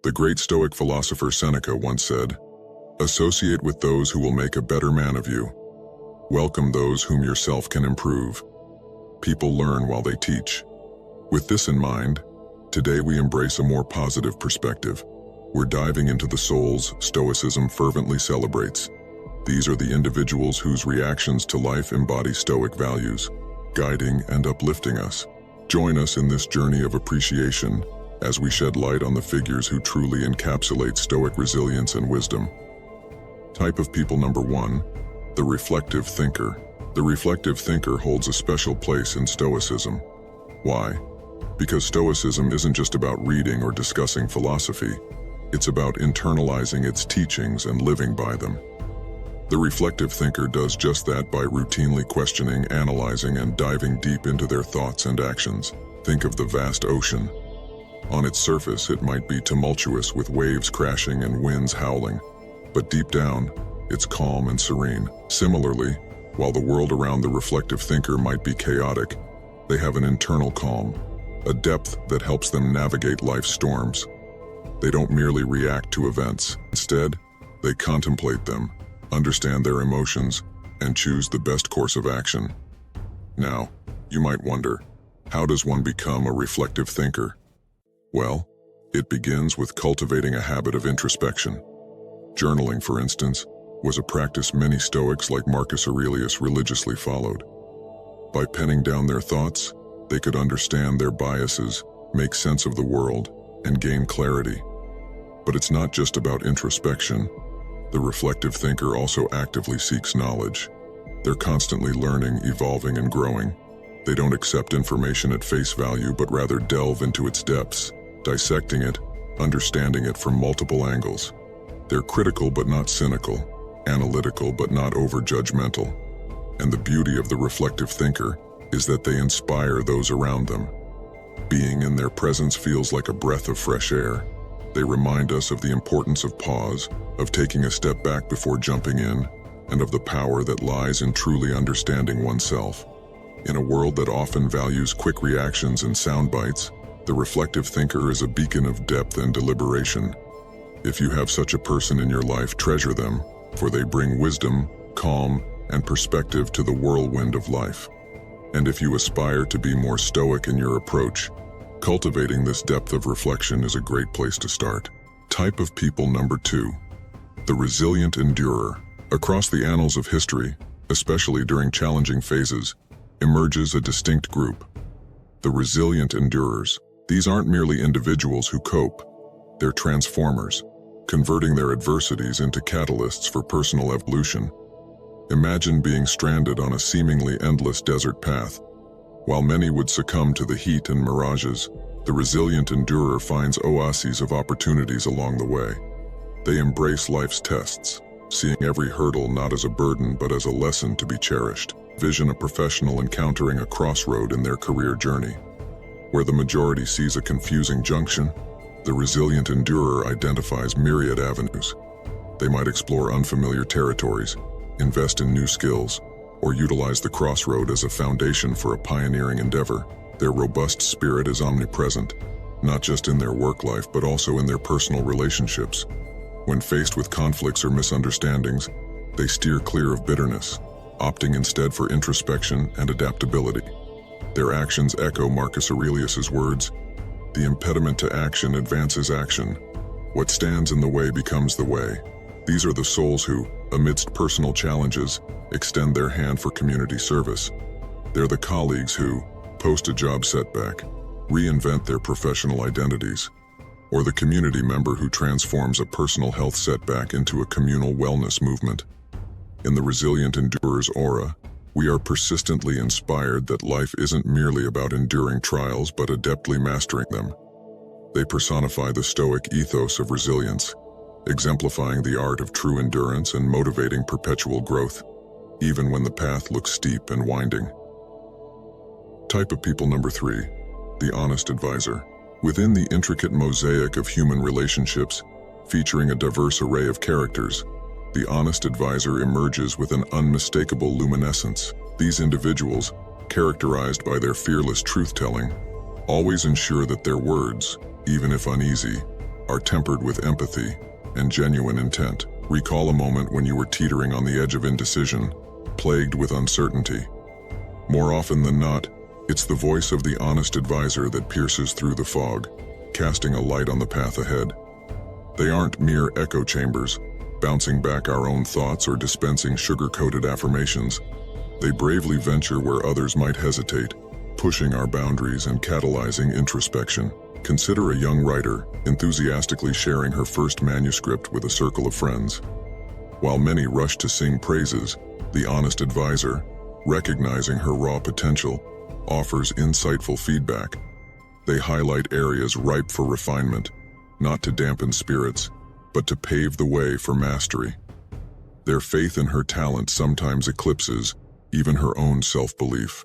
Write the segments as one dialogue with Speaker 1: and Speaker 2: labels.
Speaker 1: The great Stoic philosopher Seneca once said, "Associate with those who will make a better man of you. Welcome those whom yourself can improve." People learn while they teach. With this in mind, today we embrace a more positive perspective. We're diving into the souls Stoicism fervently celebrates. These are the individuals whose reactions to life embody Stoic values, guiding and uplifting us. Join us in this journey of appreciation as we shed light on the figures who truly encapsulate Stoic resilience and wisdom. Type of people number 1, the reflective thinker. The reflective thinker holds a special place in Stoicism. Why? Because Stoicism isn't just about reading or discussing philosophy. It's about internalizing its teachings and living by them. The reflective thinker does just that by routinely questioning, analyzing, and diving deep into their thoughts and actions. Think of the vast ocean. On its surface, it might be tumultuous with waves crashing and winds howling, but deep down, it's calm and serene. Similarly, while the world around the reflective thinker might be chaotic, they have an internal calm, a depth that helps them navigate life's storms. They don't merely react to events. Instead, they contemplate them, understand their emotions, and choose the best course of action. Now, you might wonder, how does one become a reflective thinker? Well, it begins with cultivating a habit of introspection. Journaling, for instance, was a practice many Stoics like Marcus Aurelius religiously followed. By penning down their thoughts, they could understand their biases, make sense of the world, and gain clarity. But it's not just about introspection. The reflective thinker also actively seeks knowledge. They're constantly learning, evolving, and growing. They don't accept information at face value, but rather delve into its depths, dissecting it, understanding it from multiple angles. They're critical but not cynical, analytical but not over-judgmental. And the beauty of the reflective thinker is that they inspire those around them. Being in their presence feels like a breath of fresh air. They remind us of the importance of pause, of taking a step back before jumping in, and of the power that lies in truly understanding oneself. In a world that often values quick reactions and sound bites, the reflective thinker is a beacon of depth and deliberation. If you have such a person in your life, treasure them, for they bring wisdom, calm, and perspective to the whirlwind of life. And if you aspire to be more stoic in your approach, cultivating this depth of reflection is a great place to start. Type of people number 2, the resilient endurer. Across the annals of history, especially during challenging phases, emerges a distinct group, the resilient endurers. These aren't merely individuals who cope, they're transformers, converting their adversities into catalysts for personal evolution. Imagine being stranded on a seemingly endless desert path. While many would succumb to the heat and mirages, the resilient endurer finds oases of opportunities along the way. They embrace life's tests, seeing every hurdle not as a burden but as a lesson to be cherished. Vision a professional encountering a crossroad in their career journey. Where the majority sees a confusing junction, the resilient endurer identifies myriad avenues. They might explore unfamiliar territories, invest in new skills, or utilize the crossroad as a foundation for a pioneering endeavor. Their robust spirit is omnipresent, not just in their work life but also in their personal relationships. When faced with conflicts or misunderstandings, they steer clear of bitterness, opting instead for introspection and adaptability. Their actions echo Marcus Aurelius's words, "The impediment to action advances action. What stands in the way becomes the way." These are the souls who, amidst personal challenges, extend their hand for community service. They're the colleagues who, post a job setback, reinvent their professional identities, or the community member who transforms a personal health setback into a communal wellness movement. In the resilient endurer's aura, we are persistently inspired that life isn't merely about enduring trials but adeptly mastering them. They personify the Stoic ethos of resilience, exemplifying the art of true endurance and motivating perpetual growth, even when the path looks steep and winding. Type of people number 3, the honest advisor. Within the intricate mosaic of human relationships, featuring a diverse array of characters, the honest advisor emerges with an unmistakable luminescence. These individuals, characterized by their fearless truth-telling, always ensure that their words, even if uneasy, are tempered with empathy and genuine intent. Recall a moment when you were teetering on the edge of indecision, plagued with uncertainty. More often than not, it's the voice of the honest advisor that pierces through the fog, casting a light on the path ahead. They aren't mere echo chambers, bouncing back our own thoughts or dispensing sugar-coated affirmations. They bravely venture where others might hesitate, pushing our boundaries and catalyzing introspection. Consider a young writer enthusiastically sharing her first manuscript with a circle of friends. While many rush to sing praises, the honest advisor, recognizing her raw potential, offers insightful feedback. They highlight areas ripe for refinement, not to dampen spirits, but to pave the way for mastery. Their faith in her talent sometimes eclipses even her own self-belief.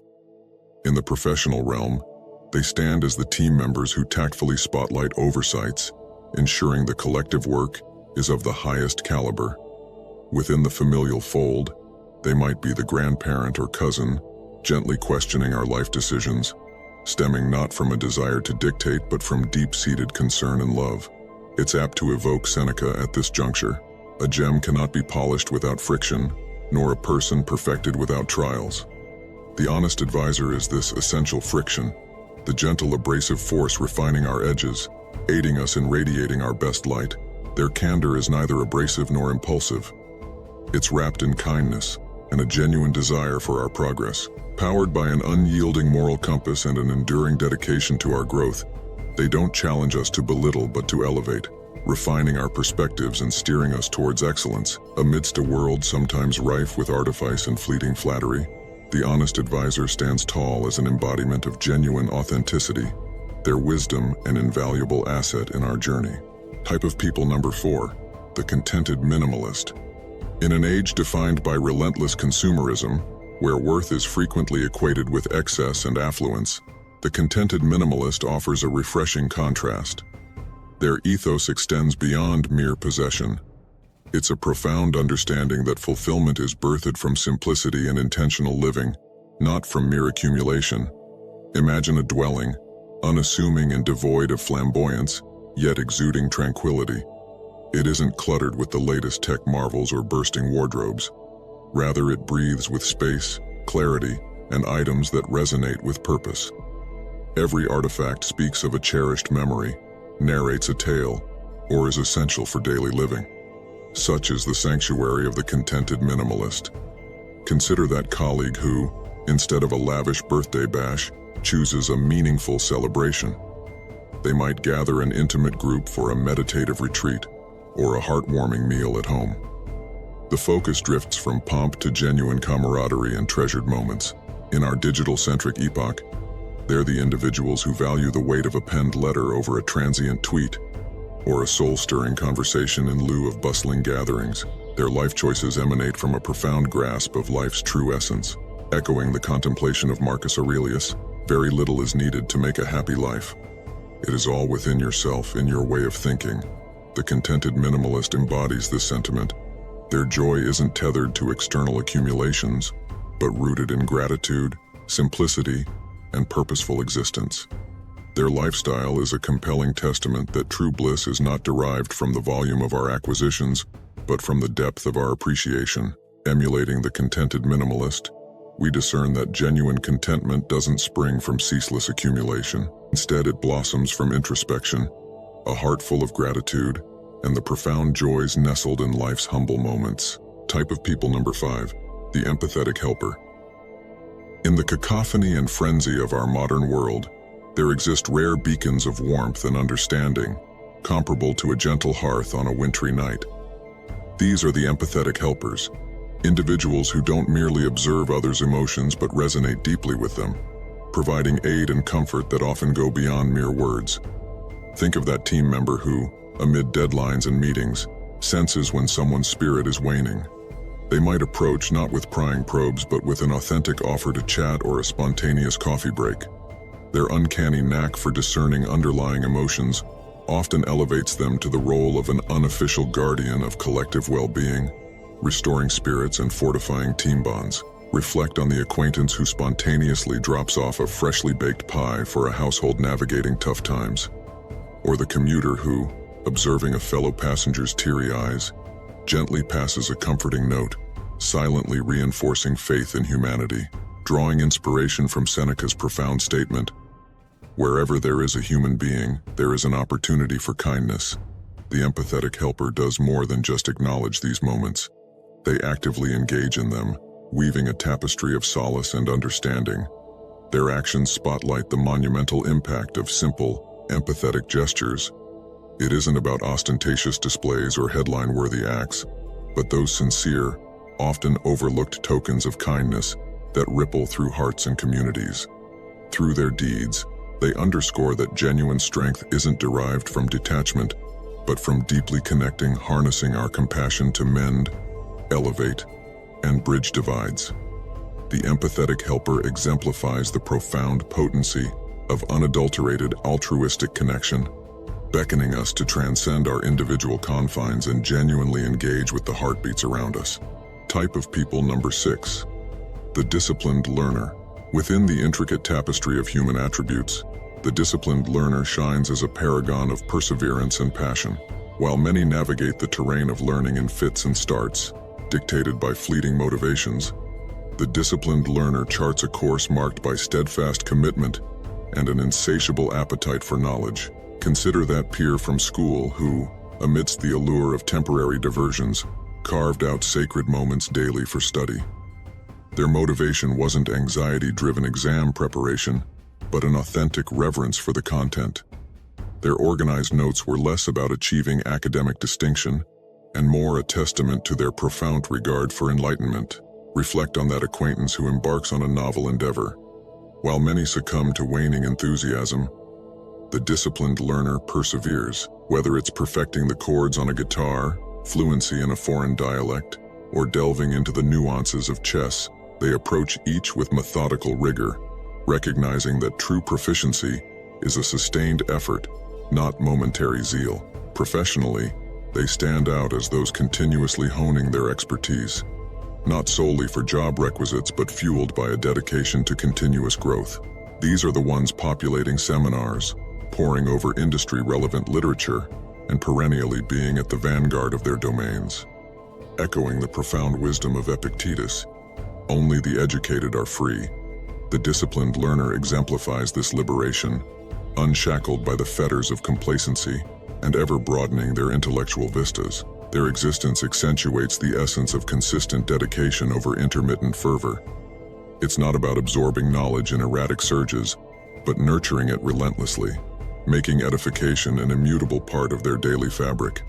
Speaker 1: In the professional realm, they stand as the team members who tactfully spotlight oversights, ensuring the collective work is of the highest caliber. Within the familial fold, they might be the grandparent or cousin, gently questioning our life decisions, stemming not from a desire to dictate but from deep-seated concern and love. It's apt to evoke Seneca at this juncture. A gem cannot be polished without friction, nor a person perfected without trials. The honest advisor is this essential friction, the gentle abrasive force refining our edges, aiding us in radiating our best light. Their candor is neither abrasive nor impulsive. It's wrapped in kindness and a genuine desire for our progress. Powered by an unyielding moral compass and an enduring dedication to our growth, they don't challenge us to belittle but to elevate, refining our perspectives and steering us towards excellence. Amidst a world sometimes rife with artifice and fleeting flattery, the honest advisor stands tall as an embodiment of genuine authenticity, their wisdom an invaluable asset in our journey. Type of people number 4, the contented minimalist. In an age defined by relentless consumerism, where worth is frequently equated with excess and affluence, the contented minimalist offers a refreshing contrast. Their ethos extends beyond mere possession. It's a profound understanding that fulfillment is birthed from simplicity and intentional living, not from mere accumulation. Imagine a dwelling, unassuming and devoid of flamboyance, yet exuding tranquility. It isn't cluttered with the latest tech marvels or bursting wardrobes. Rather, it breathes with space, clarity, and items that resonate with purpose. Every artifact speaks of a cherished memory, narrates a tale, or is essential for daily living. Such is the sanctuary of the contented minimalist. Consider that colleague who, instead of a lavish birthday bash, chooses a meaningful celebration. They might gather an intimate group for a meditative retreat or a heartwarming meal at home. The focus drifts from pomp to genuine camaraderie and treasured moments. In our digital-centric epoch, they're the individuals who value the weight of a penned letter over a transient tweet, or a soul-stirring conversation in lieu of bustling gatherings. Their life choices emanate from a profound grasp of life's true essence. Echoing the contemplation of Marcus Aurelius, very little is needed to make a happy life. It is all within yourself, in your way of thinking. The contented minimalist embodies this sentiment. Their joy isn't tethered to external accumulations, but rooted in gratitude, simplicity, and purposeful existence. Their lifestyle is a compelling testament that true bliss is not derived from the volume of our acquisitions, but from the depth of our appreciation. Emulating the contented minimalist, we discern that genuine contentment doesn't spring from ceaseless accumulation. Instead, it blossoms from introspection, a heart full of gratitude, and the profound joys nestled in life's humble moments. Type of people number 5, the empathetic helper. In the cacophony and frenzy of our modern world, there exist rare beacons of warmth and understanding, comparable to a gentle hearth on a wintry night. These are the empathetic helpers, individuals who don't merely observe others' emotions but resonate deeply with them, providing aid and comfort that often go beyond mere words. Think of that team member who, amid deadlines and meetings, senses when someone's spirit is waning. They might approach not with prying probes but with an authentic offer to chat or a spontaneous coffee break. Their uncanny knack for discerning underlying emotions often elevates them to the role of an unofficial guardian of collective well-being, restoring spirits and fortifying team bonds. Reflect on the acquaintance who spontaneously drops off a freshly baked pie for a household navigating tough times, or the commuter who, observing a fellow passenger's teary eyes, gently passes a comforting note, silently reinforcing faith in humanity, drawing inspiration from Seneca's profound statement, "Wherever there is a human being, there is an opportunity for kindness." The empathetic helper does more than just acknowledge these moments. They actively engage in them, weaving a tapestry of solace and understanding. Their actions spotlight the monumental impact of simple, empathetic gestures. It isn't about ostentatious displays or headline-worthy acts, but those sincere, often overlooked tokens of kindness that ripple through hearts and communities. Through their deeds, they underscore that genuine strength isn't derived from detachment, but from deeply connecting, harnessing our compassion to mend, elevate, and bridge divides. The empathetic helper exemplifies the profound potency of unadulterated altruistic connection, beckoning us to transcend our individual confines and genuinely engage with the heartbeats around us. Type of people number 6. The disciplined learner. Within the intricate tapestry of human attributes, the disciplined learner shines as a paragon of perseverance and passion. While many navigate the terrain of learning in fits and starts, dictated by fleeting motivations, the disciplined learner charts a course marked by steadfast commitment and an insatiable appetite for knowledge. Consider that peer from school who, amidst the allure of temporary diversions, carved out sacred moments daily for study. Their motivation wasn't anxiety-driven exam preparation, but an authentic reverence for the content. Their organized notes were less about achieving academic distinction and more a testament to their profound regard for enlightenment. Reflect on that acquaintance who embarks on a novel endeavor. While many succumb to waning enthusiasm, the disciplined learner perseveres. Whether it's perfecting the chords on a guitar, fluency in a foreign dialect, or delving into the nuances of chess, they approach each with methodical rigor, recognizing that true proficiency is a sustained effort, not momentary zeal. Professionally, they stand out as those continuously honing their expertise, not solely for job requisites but fueled by a dedication to continuous growth. These are the ones populating seminars, poring over industry-relevant literature, and perennially being at the vanguard of their domains. Echoing the profound wisdom of Epictetus, "Only the educated are free." The disciplined learner exemplifies this liberation, unshackled by the fetters of complacency and ever broadening their intellectual vistas. Their existence accentuates the essence of consistent dedication over intermittent fervor. It's not about absorbing knowledge in erratic surges, but nurturing it relentlessly, making edification an immutable part of their daily fabric.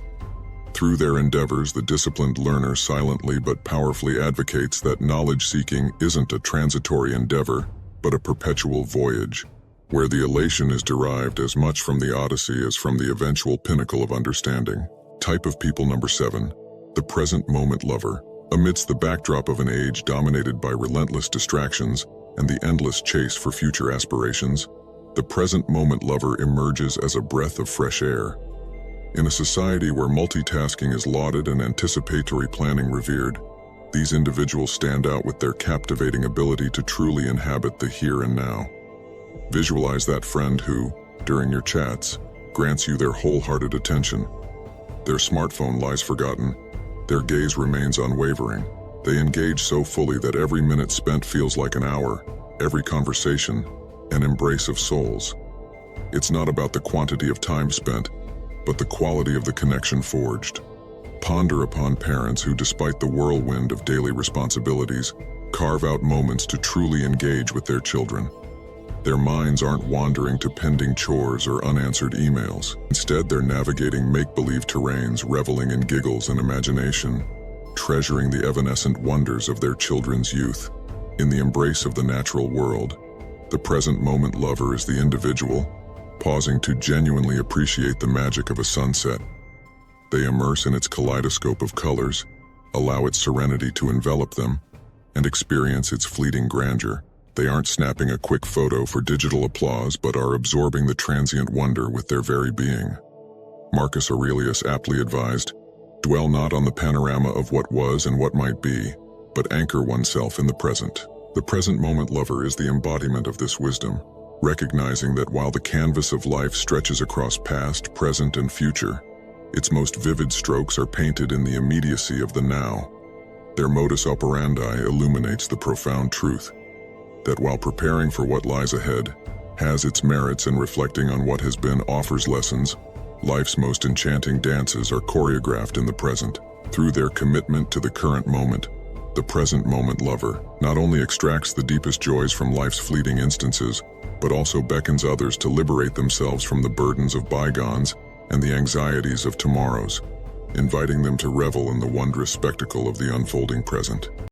Speaker 1: Through their endeavors, the disciplined learner silently but powerfully advocates that knowledge-seeking isn't a transitory endeavor, but a perpetual voyage, where the elation is derived as much from the odyssey as from the eventual pinnacle of understanding. Type of people number 7. The present moment lover. Amidst the backdrop of an age dominated by relentless distractions and the endless chase for future aspirations, the present moment lover emerges as a breath of fresh air. In a society where multitasking is lauded and anticipatory planning revered, these individuals stand out with their captivating ability to truly inhabit the here and now. Visualize that friend who, during your chats, grants you their wholehearted attention. Their smartphone lies forgotten. Their gaze remains unwavering. They engage so fully that every minute spent feels like an hour, every conversation, an embrace of souls. It's not about the quantity of time spent, but the quality of the connection forged. Ponder upon parents who, despite the whirlwind of daily responsibilities, carve out moments to truly engage with their children. Their minds aren't wandering to pending chores or unanswered emails. Instead, they're navigating make-believe terrains, reveling in giggles and imagination, treasuring the evanescent wonders of their children's youth. In the embrace of the natural world, the present moment lover is the individual, pausing to genuinely appreciate the magic of a sunset. They immerse in its kaleidoscope of colors, allow its serenity to envelop them, and experience its fleeting grandeur. They aren't snapping a quick photo for digital applause, but are absorbing the transient wonder with their very being. Marcus Aurelius aptly advised, "Dwell not on the panorama of what was and what might be, but anchor oneself in the present." The present moment lover is the embodiment of this wisdom, recognizing that while the canvas of life stretches across past, present, and future, Its most vivid strokes are painted in the immediacy of the now. Their modus operandi illuminates the profound truth that while preparing for what lies ahead has its merits and reflecting on what has been offers lessons, life's most enchanting dances are choreographed in the present. Through their commitment to the current moment, the present moment lover not only extracts the deepest joys from life's fleeting instances, but also beckons others to liberate themselves from the burdens of bygones and the anxieties of tomorrows, inviting them to revel in the wondrous spectacle of the unfolding present.